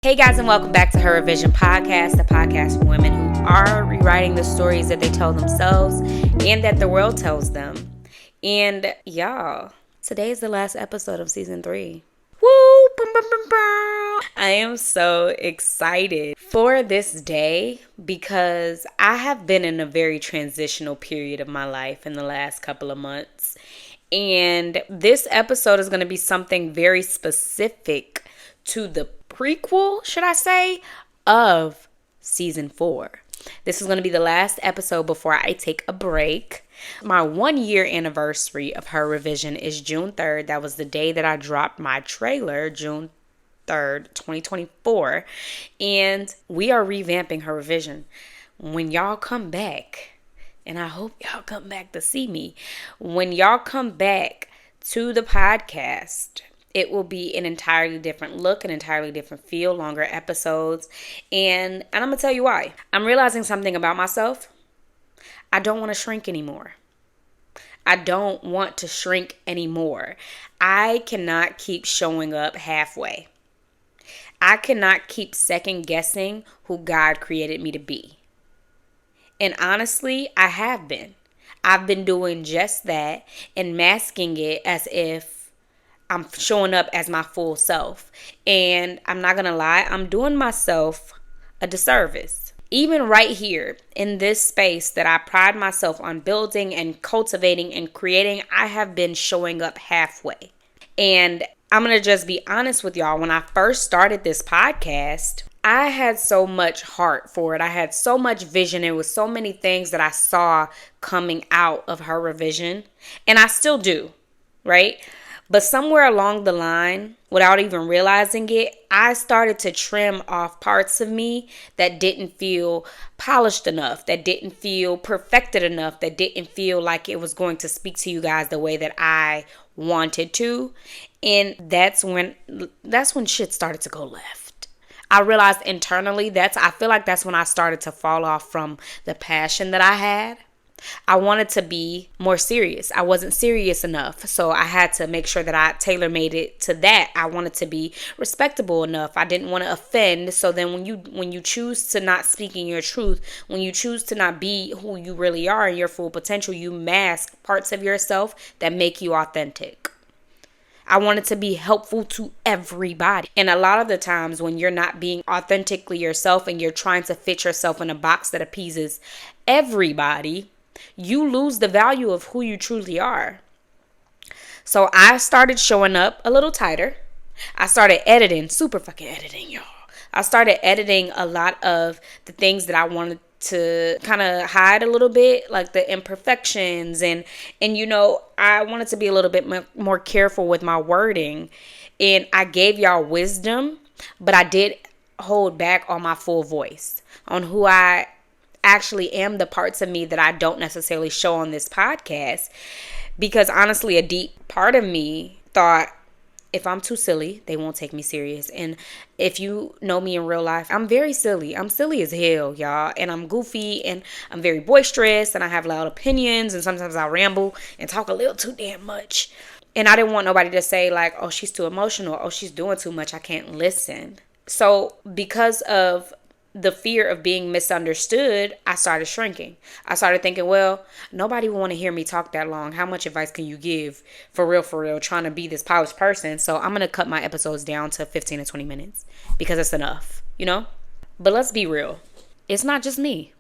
Hey guys, and welcome back to Her Revision Podcast, the podcast for women who are rewriting the stories that they tell themselves and that the world tells them. And y'all, today is the last episode of season 3. Woo! Bum, bum, bum, bum. I am so excited for this day because I have been in a very transitional period of my life in the last couple of months. And this episode is going to be something very specific to the prequel, should I say, of season 4. This is going to be the last episode before I take a break. My 1-year anniversary of Her Revision is June 3rd. That was the day that I dropped my trailer, June 3rd, 2024. And we are revamping Her Revision. When y'all come back, and I hope y'all come back to see me, when y'all come back to the podcast, it will be an entirely different look, an entirely different feel, longer episodes. And I'm going to tell you why. I'm realizing something about myself. I don't want to shrink anymore. I don't want to shrink anymore. I cannot keep showing up halfway. I cannot keep second guessing who God created me to be. And honestly, I have been. I've been doing just that and masking it as if I'm showing up as my full self. And I'm not going to lie, I'm doing myself a disservice. Even right here in this space that I pride myself on building and cultivating and creating, I have been showing up halfway. And I'm going to just be honest with y'all. When I first started this podcast, I had so much heart for it. I had so much vision. There was so many things that I saw coming out of Her Revision. And I still do, right? But somewhere along the line, without even realizing it, I started to trim off parts of me that didn't feel polished enough, that didn't feel perfected enough, that didn't feel like it was going to speak to you guys the way that I wanted to. And that's when shit started to go left. I realized internally I feel like that's when I started to fall off from the passion that I had. I wanted to be more serious. I wasn't serious enough. So I had to make sure that I tailor-made it to that. I wanted to be respectable enough. I didn't want to offend. So then when you choose to not speak in your truth, when you choose to not be who you really are and your full potential, you mask parts of yourself that make you authentic. I wanted to be helpful to everybody. And a lot of the times when you're not being authentically yourself and you're trying to fit yourself in a box that appeases everybody, you lose the value of who you truly are. So I started showing up a little tighter. I started editing, super fucking editing, y'all. I started editing a lot of the things that I wanted to kind of hide a little bit, like the imperfections. And I wanted to be a little bit more careful with my wording. And I gave y'all wisdom, but I did hold back on my full voice, on who I actually am, the parts of me that I don't necessarily show on this podcast. Because honestly, a deep part of me thought, if I'm too silly, they won't take me serious. And if you know me in real life, I'm very silly. I'm silly as hell, y'all. And I'm goofy and I'm very boisterous and I have loud opinions. And sometimes I ramble and talk a little too damn much. And I didn't want nobody to say like, oh, she's too emotional. Oh, she's doing too much. I can't listen. So because of the fear of being misunderstood, I started shrinking. I started thinking, well, nobody will want to hear me talk that long. How much advice can you give for real, trying to be this polished person? So I'm going to cut my episodes down to 15 to 20 minutes because it's enough, But let's be real. It's not just me.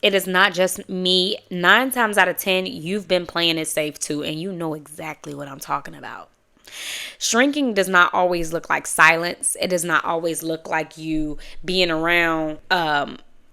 It is not just me. 9 times out of 10, you've been playing it safe too, and you know exactly what I'm talking about. Shrinking does not always look like silence. It does not always look like you being around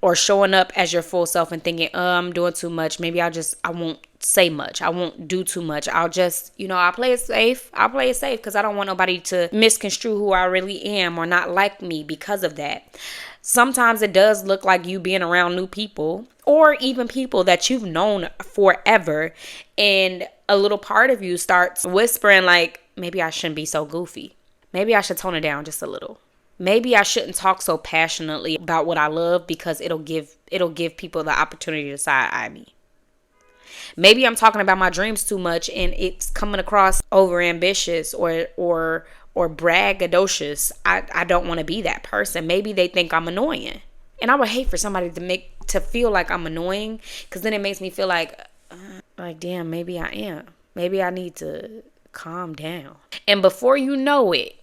or showing up as your full self and thinking, I'm doing too much. Maybe I won't say much. I won't do too much. I'll just, I'll play it safe. I'll play it safe because I don't want nobody to misconstrue who I really am or not like me because of that. Sometimes it does look like you being around new people or even people that you've known forever. And a little part of you starts whispering like, maybe I shouldn't be so goofy. Maybe I should tone it down just a little. Maybe I shouldn't talk so passionately about what I love because it'll give people the opportunity to side-eye me. Maybe I'm talking about my dreams too much and it's coming across over ambitious or or braggadocious. I don't want to be that person. Maybe they think I'm annoying. And I would hate for somebody to feel like I'm annoying, because then it makes me feel like damn, maybe I am. Maybe I need to calm down. And before you know it,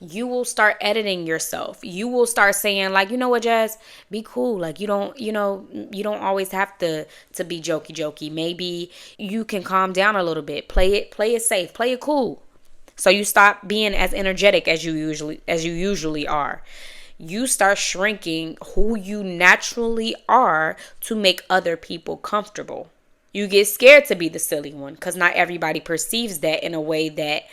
you will start editing yourself. You will start saying, like, you know what, Jazz, be cool. Like, you don't always have to be jokey. Maybe you can calm down a little bit. Play it safe. Play it cool. So you stop being as energetic as you usually are. You start shrinking who you naturally are to make other people comfortable. You get scared to be the silly one, because not everybody perceives that in a way that,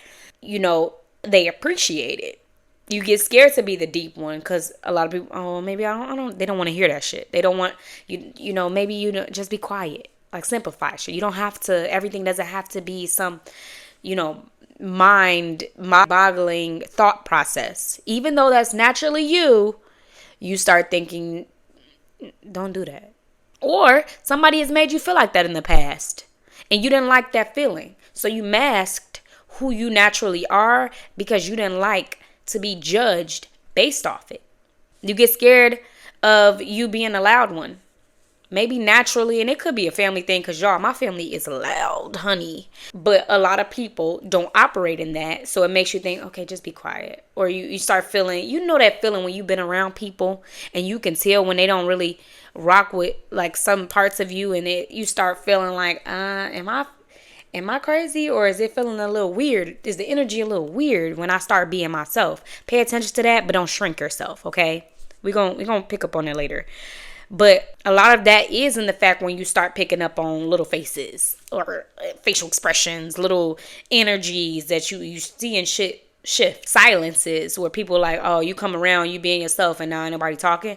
they appreciate it. You get scared to be the deep one, because a lot of people, maybe they don't want to hear that shit. They don't want, maybe just be quiet. Like, simplify shit. You don't have to, everything doesn't have to be some, mind-boggling thought process. Even though that's naturally you start thinking, don't do that. Or somebody has made you feel like that in the past, and you didn't like that feeling. So you masked who you naturally are because you didn't like to be judged based off it. You get scared of you being a loud one. Maybe naturally, and it could be a family thing, because y'all, my family is loud, honey. But a lot of people don't operate in that, so it makes you think, okay, just be quiet. Or you start feeling, that feeling when you've been around people and you can tell when they don't really rock with like some parts of you, and you start feeling like, am I crazy, or is it feeling a little weird? Is the energy a little weird when I start being myself? Pay attention to that, but don't shrink yourself, okay? We're gonna pick up on it later. But a lot of that is in the fact when you start picking up on little faces or facial expressions, little energies that you see in shift. Silences where people are like, oh, you come around, you being yourself, and now ain't nobody talking.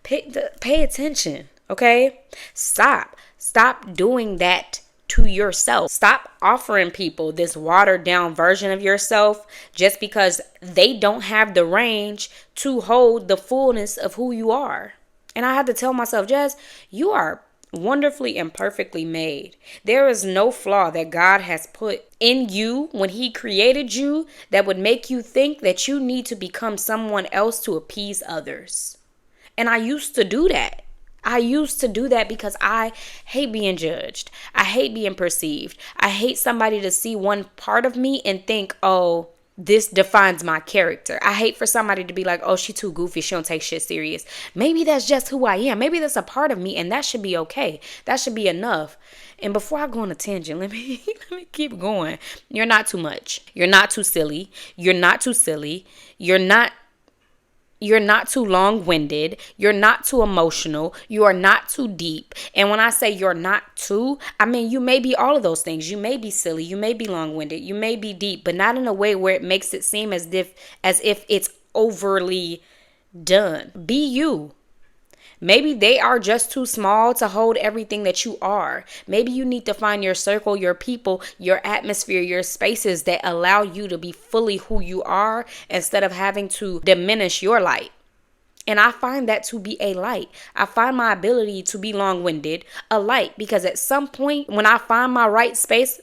Pay attention, okay? Stop doing that to yourself. Stop offering people this watered down version of yourself just because they don't have the range to hold the fullness of who you are. And I had to tell myself, Jess, you are wonderfully and perfectly made. There is no flaw that God has put in you when he created you that would make you think that you need to become someone else to appease others. And I used to do that. Because I hate being judged. I hate being perceived. I hate somebody to see one part of me and think, oh, this defines my character. I hate for somebody to be like, oh, she too goofy. She don't take shit serious. Maybe that's just who I am. Maybe that's a part of me, and that should be okay. That should be enough. And before I go on a tangent, let me keep going. You're not too much. You're not too silly. You're not too silly. You're not too long-winded. You're not too emotional. You are not too deep. And when I say you're not too, I mean you may be all of those things. You may be silly. You may be long-winded. You may be deep, but not in a way where it makes it seem as if it's overly done. Be you. Maybe they are just too small to hold everything that you are. Maybe you need to find your circle, your people, your atmosphere, your spaces that allow you to be fully who you are instead of having to diminish your light. And I find that to be a light. I find my ability to be long-winded a light, because at some point when I find my right space,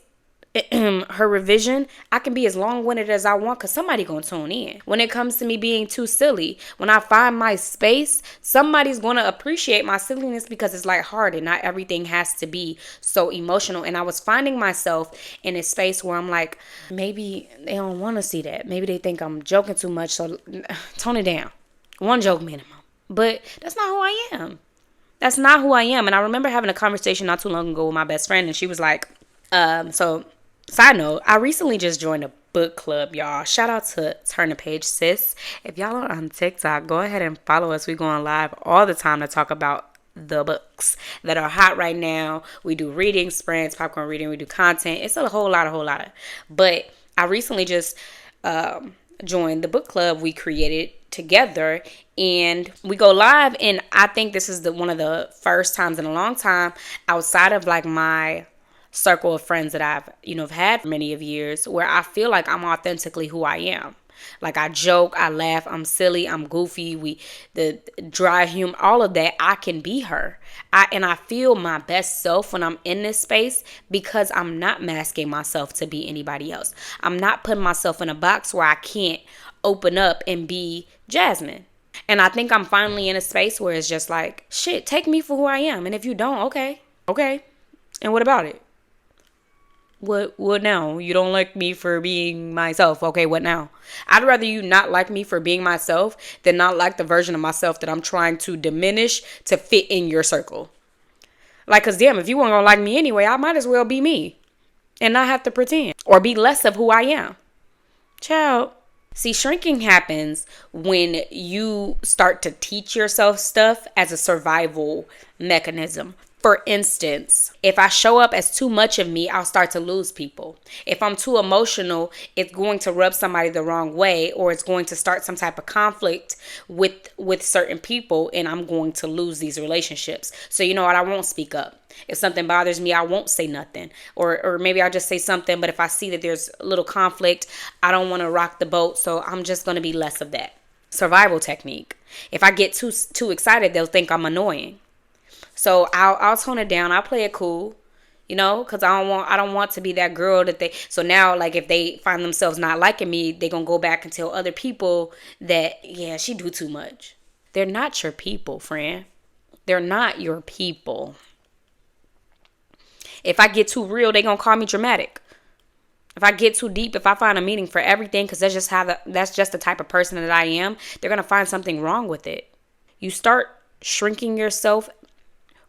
her revision, I can be as long-winded as I want because somebody gonna tune in. When it comes to me being too silly, when I find my space, somebody's gonna appreciate my silliness because it's lighthearted. Not everything has to be so emotional. And I was finding myself in a space where I'm like, maybe they don't want to see that. Maybe they think I'm joking too much, so tone it down. One joke minimum. But that's not who I am. That's not who I am. And I remember having a conversation not too long ago with my best friend, and she was like, side note, I recently just joined a book club, y'all. Shout out to Turn the Page Sis. If y'all are on TikTok, go ahead and follow us. We go on live all the time to talk about the books that are hot right now. We do reading sprints, popcorn reading. We do content. It's a whole lot. But I recently just joined the book club we created together, and we go live. And I think this is one of the first times in a long time outside of like my circle of friends that I've had for many of years where I feel like I'm authentically who I am. Like, I joke, I laugh, I'm silly, I'm goofy, the dry humor, all of that. I can be her. I feel my best self when I'm in this space because I'm not masking myself to be anybody else. I'm not putting myself in a box where I can't open up and be Jasmine. And I think I'm finally in a space where it's just like, shit, take me for who I am. And if you don't, okay. Okay. And what about it? What now? You don't like me for being myself. Okay, what now? I'd rather you not like me for being myself than not like the version of myself that I'm trying to diminish to fit in your circle. Like, cause damn, if you weren't gonna like me anyway, I might as well be me and not have to pretend or be less of who I am. Ciao. See, shrinking happens when you start to teach yourself stuff as a survival mechanism. For instance, if I show up as too much of me, I'll start to lose people. If I'm too emotional, it's going to rub somebody the wrong way, or it's going to start some type of conflict with certain people, and I'm going to lose these relationships. So you know what? I won't speak up. If something bothers me, I won't say nothing. Or maybe I'll just say something, but if I see that there's a little conflict, I don't want to rock the boat, so I'm just going to be less of that. Survival technique. If I get too excited, they'll think I'm annoying. So I'll tone it down. I'll play it cool, you know, because I don't want to be that girl that they. So now, like, if they find themselves not liking me, they're gonna go back and tell other people that, yeah, she do too much. They're not your people, friend. They're not your people. If I get too real, they gonna call me dramatic. If I get too deep, if I find a meaning for everything, because that's just the type of person that I am, they're gonna find something wrong with it. You start shrinking yourself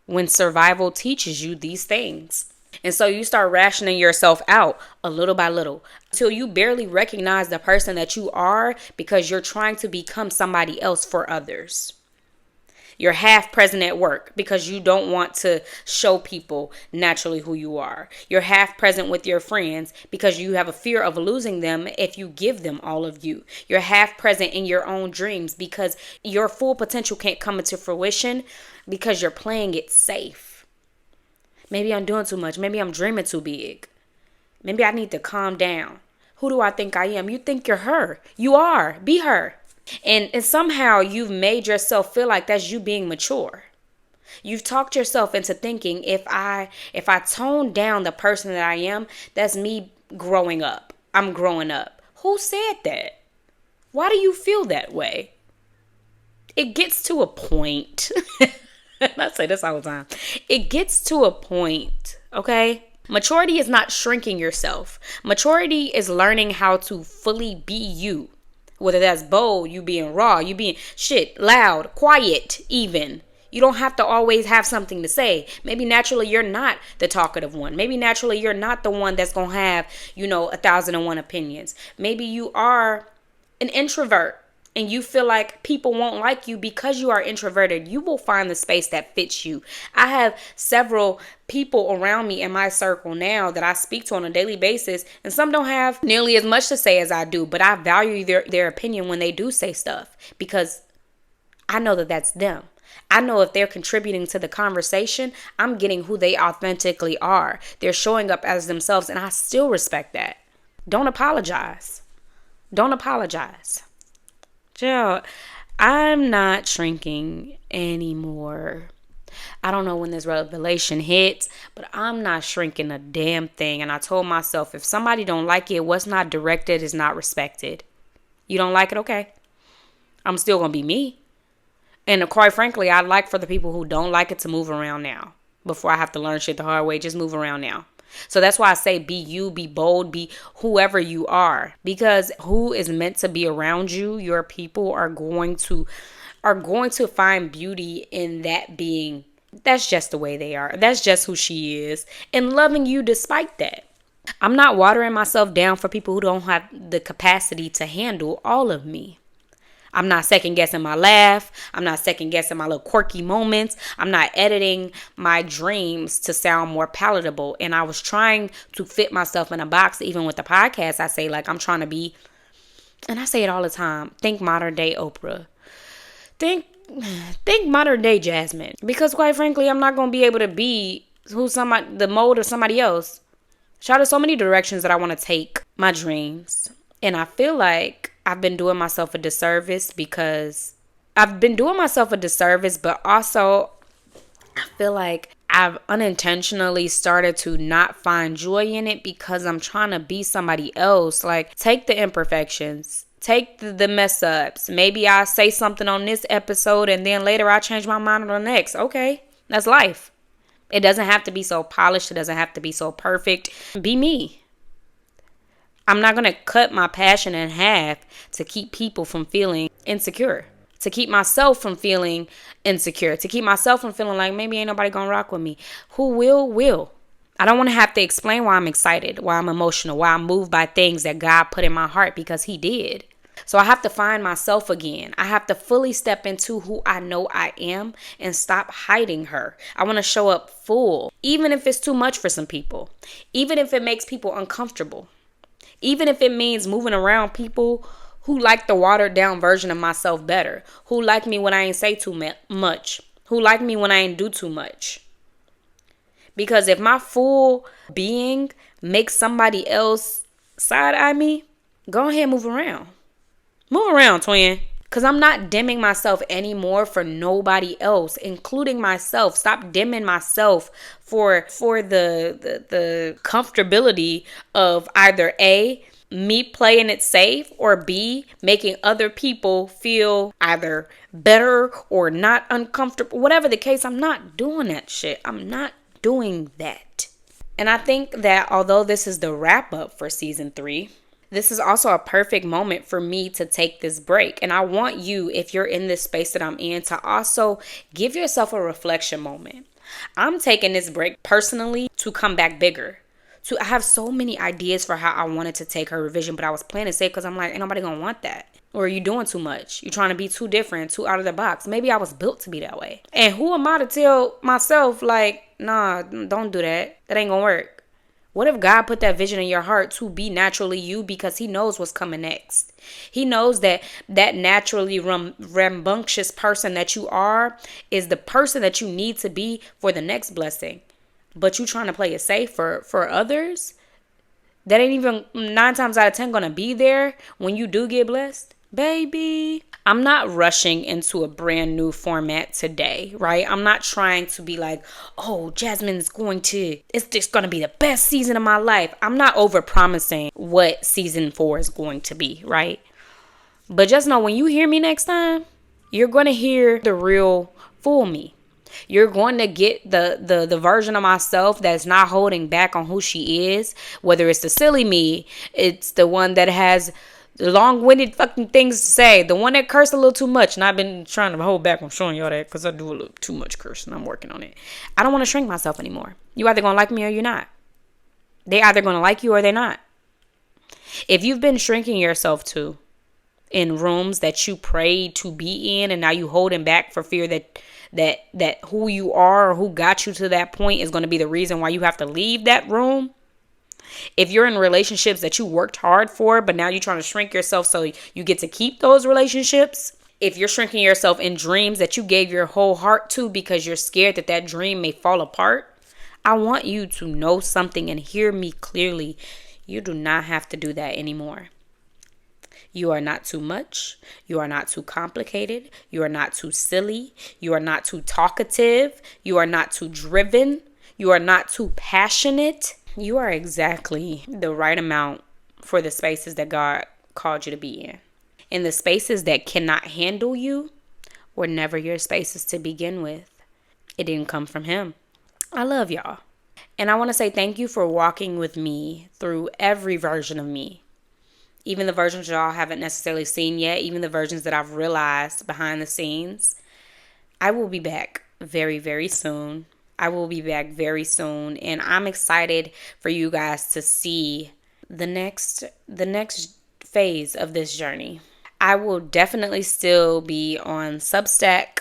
when survival teaches you these things. And so you start rationing yourself out a little by little until you barely recognize the person that you are because you're trying to become somebody else for others. You're half present at work because you don't want to show people naturally who you are. You're half present with your friends because you have a fear of losing them if you give them all of you. You're half present in your own dreams because your full potential can't come into fruition because you're playing it safe. Maybe I'm doing too much. Maybe I'm dreaming too big. Maybe I need to calm down. Who do I think I am? You think you're her. You are. Be her. And somehow you've made yourself feel like that's you being mature. You've talked yourself into thinking if I tone down the person that I am, that's me growing up. I'm growing up. Who said that? Why do you feel that way? It gets to a point. I say this all the time. It gets to a point, okay? Maturity is not shrinking yourself. Maturity is learning how to fully be you. Whether that's bold, you being raw, you being loud, quiet even. You don't have to always have something to say. Maybe naturally you're not the talkative one. Maybe naturally you're not the one that's going to have, 1,001 opinions. Maybe you are an introvert and you feel like people won't like you because you are introverted. You will find the space that fits you. I have several people around me in my circle now that I speak to on a daily basis, and some don't have nearly as much to say as I do, but I value their opinion when they do say stuff because I know that that's them. I know if they're contributing to the conversation, I'm getting who they authentically are. They're showing up as themselves, and I still respect that. Don't apologize. Don't apologize. Joe, I'm not shrinking anymore. I don't know when this revelation hits, but I'm not shrinking a damn thing. And I told myself, if somebody don't like it, what's not directed is not respected. You don't like it? Okay. I'm still going to be me. And quite frankly, I'd like for the people who don't like it to move around now. Before I have to learn shit the hard way, just move around now. So that's why I say be you, be bold, be whoever you are. Because who is meant to be around you, your people are going to find beauty in that being. That's just the way they are. That's just who she is. And loving you despite that. I'm not watering myself down for people who don't have the capacity to handle all of me. I'm not second guessing my laugh. I'm not second guessing my little quirky moments. I'm not editing my dreams to sound more palatable. And I was trying to fit myself in a box. Even with the podcast, I say like I'm trying to be, and I say it all the time, think modern day Oprah. Think modern day Jasmine. Because quite frankly, I'm not going to be able to be the mold of somebody else. Shout out to so many directions that I want to take my dreams. And I feel like I've been doing myself a disservice because but also I feel like I've unintentionally started to not find joy in it because I'm trying to be somebody else. Like, take the imperfections, take the mess ups. Maybe I say something on this episode and then later I change my mind on the next. Okay, that's life. It doesn't have to be so polished. It doesn't have to be so perfect. Be me. I'm not going to cut my passion in half to keep people from feeling insecure, to keep myself from feeling insecure, to keep myself from feeling like maybe ain't nobody going to rock with me. Who will. I don't want to have to explain why I'm excited, why I'm emotional, why I'm moved by things that God put in my heart because he did. So I have to find myself again. I have to fully step into who I know I am and stop hiding her. I want to show up full, even if it's too much for some people, even if it makes people uncomfortable. Even if it means moving around people who like the watered down version of myself better, who like me when I ain't say too much, who like me when I ain't do too much. Because if my full being makes somebody else side eye me, go ahead and move around. Move around, twin. Because I'm not dimming myself anymore for nobody else, including myself. Stop dimming myself for the comfortability of either A, me playing it safe, or B, making other people feel either better or not uncomfortable. Whatever the case, I'm not doing that shit. I'm not doing that. And I think that although this is the wrap up for season 3, this is also a perfect moment for me to take this break. And I want you, if you're in this space that I'm in, to also give yourself a reflection moment. I'm taking this break personally to come back bigger. I have so many ideas for how I wanted to take her revision, but I was playing it safe because I'm like, ain't nobody gonna want that. Or are you doing too much? You trying to be too different, too out of the box. Maybe I was built to be that way. And who am I to tell myself, like, nah, don't do that. That ain't gonna work. What if God put that vision in your heart to be naturally you because he knows what's coming next? He knows that naturally rambunctious person that you are is the person that you need to be for the next blessing. But you trying to play it safe for others that ain't even 9 times out of 10 gonna be there when you do get blessed. Baby, I'm not rushing into a brand new format today, right? I'm not trying to be like, oh, it's just going to be the best season of my life. I'm not over promising what season 4 is going to be, right? But just know when you hear me next time, you're going to hear the real full me. You're going to get the version of myself that's not holding back on who she is, whether it's the silly me, it's the one that has long-winded fucking things to say, the one that cursed a little too much, and I've been trying to hold back on showing y'all that because I do a little too much cursing. I'm working on it. I don't want to shrink myself anymore. You either gonna like me or you're not. They either gonna like you or they're not. If you've been shrinking yourself to in rooms that you prayed to be in, and now you holding back for fear that who you are or who got you to that point is going to be the reason why you have to leave that room. If you're in relationships that you worked hard for, but now you're trying to shrink yourself so you get to keep those relationships. If you're shrinking yourself in dreams that you gave your whole heart to because you're scared that dream may fall apart, I want you to know something and hear me clearly. You do not have to do that anymore. You are not too much. You are not too complicated. You are not too silly. You are not too talkative. You are not too driven. You are not too passionate. You are exactly the right amount for the spaces that God called you to be in. And the spaces that cannot handle you were never your spaces to begin with. It didn't come from him. I love y'all. And I want to say thank you for walking with me through every version of me. Even the versions y'all haven't necessarily seen yet, even the versions that I've realized behind the scenes. I will be back very, very soon. And I'm excited for you guys to see the next phase of this journey. I will definitely still be on Substack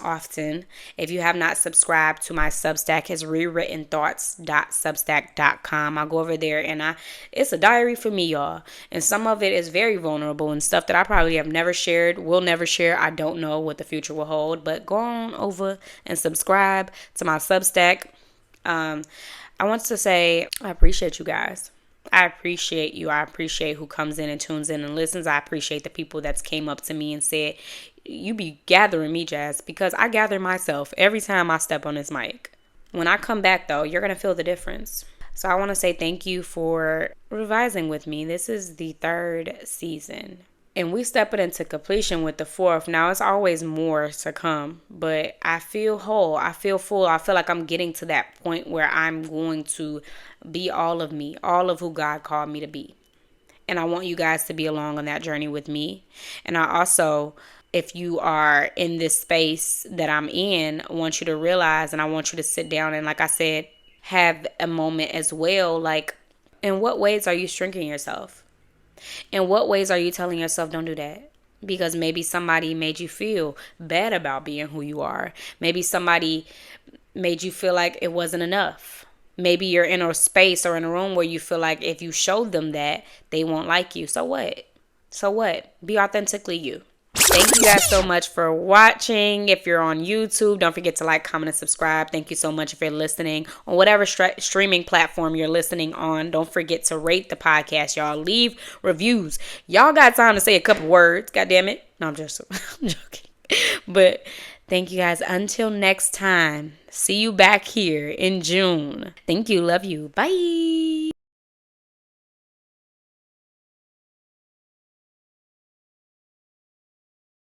often. If you have not subscribed to my Substack, it's rewrittenthoughts.substack.com. I'll go over there and it's a diary for me, y'all. And some of it is very vulnerable and stuff that I probably have never shared, will never share. I don't know what the future will hold, but go on over and subscribe to my Substack. I want to say I appreciate you guys. I appreciate you. I appreciate who comes in and tunes in and listens. I appreciate the people that's came up to me and said, you be gathering me, Jazz, because I gather myself every time I step on this mic. When I come back, though, you're going to feel the difference. So I want to say thank you for revising with me. This is the 3rd season. And we stepping into completion with the 4th. Now, it's always more to come, but I feel whole. I feel full. I feel like I'm getting to that point where I'm going to be all of me, all of who God called me to be. And I want you guys to be along on that journey with me. And I also, if you are in this space that I'm in, I want you to realize, and I want you to sit down and, like I said, have a moment as well. Like, in what ways are you shrinking yourself? In what ways are you telling yourself don't do that? Because maybe somebody made you feel bad about being who you are. Maybe somebody made you feel like it wasn't enough. Maybe you're in a space or in a room where you feel like if you showed them that, they won't like you. So what? So what? Be authentically you. Thank you guys so much for watching. If you're on YouTube, don't forget to like, comment, and subscribe. Thank you so much if you're listening on whatever streaming platform you're listening on. Don't forget to rate the podcast, y'all. Leave reviews. Y'all got time to say a couple words. God damn it. No, I'm joking. But thank you guys. Until next time. See you back here in June. Thank you. Love you. Bye.